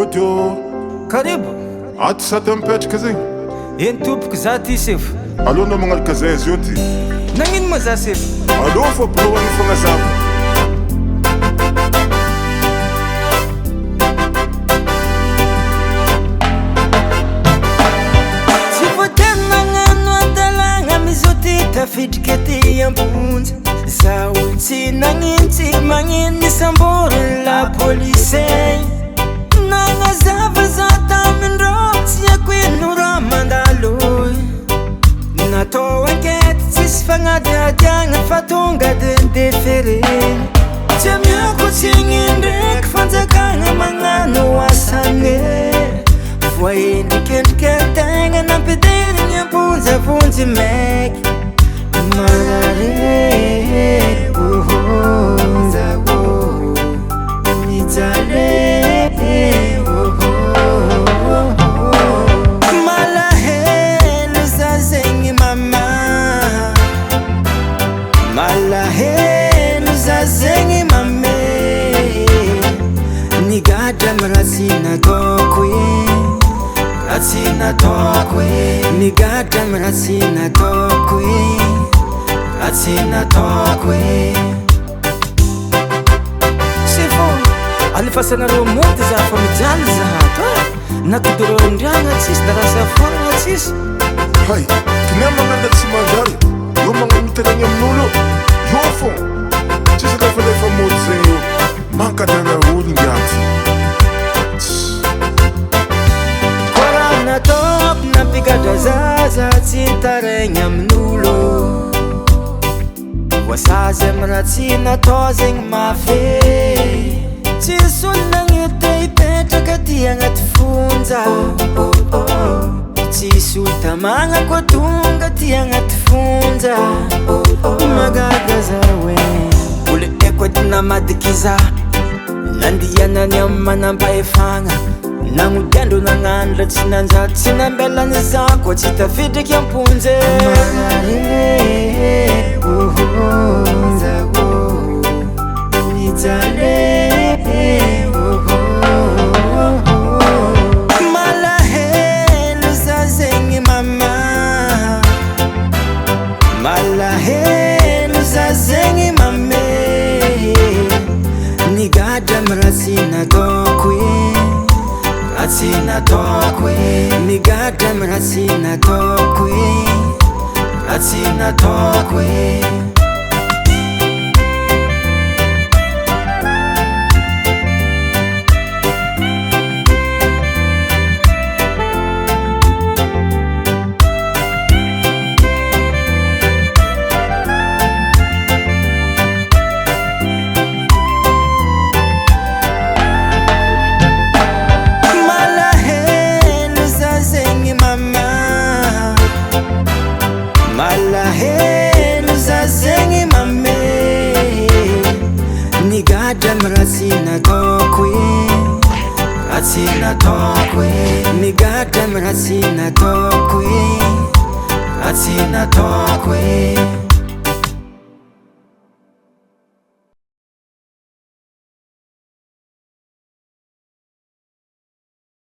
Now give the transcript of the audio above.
Odio. Karibu. Aty sa tampetraka zegny. Eny tompoko za ty sefo. Alô anao magnalika zay izy io ty. Nagnino ma za sefo? Alô fa boroany fagnazava. Tsy voatery nagnano adalagna mizo ty tafidriky ty ambonja. Za olo tsy nagnino tsy magnino nisamboriny la polisey. Nagnazava za tamindrô tsy haiko ino raha mandalo. Natao enquête tsisy fagnadiadiagna fa tonga de ndefere. Tsy amiako tsigny ndraiky fanjakagna magnano asane. Voaendrikendriky antegna nampederigny amponja vonjy maiky. Marare malahelo za zegny mama. Malahelo za zegny mame. Nigadra amy raha tsy nataoko e. Raha tsy nataoko e. Nigadra amy raha tsy nataoko e. Raha tsy nataoko e. Alefasanareo monty za fa mijaly zahato nakidorô ndragna tsisy da rasa foragna tsisy. Hay, kinay magnanda tsy manjary. Io magnano miteragny amin'olo. Io fô tsisy lefa mody zegny io. Mankadara olo ngiaty. Koraha nataoko nampigadra zaza tsy taraigny amin'olo. Voasazy amy raha tsy natao zegny mafy. Tsisy olona gnety hipetraka ty agnaty fonja. Tsisy olo tamagna koa tonga ty agnaty fonja. Magaga za hoe olo eko edy namadiky za. Nandianany amy manampahefagna. Nagnodiandro nagnano la tsy nanjato tsy nambelany za koa tsy tafidriky amponje. Malahelo za zegny mama. Malahelo za zegny mame. Nigadra amy raha tsy nataoko e. Raha tsy nataoko e. Nigadra amy raha tsy nataoko e. Raha tsy nataoko e. Malahelo za zegny mame. Nigadra amy raha tsy nataoko e. Raha tsy nataoko e. Nigadra amy raha tsy nataoko e. Raha tsy nataoko e.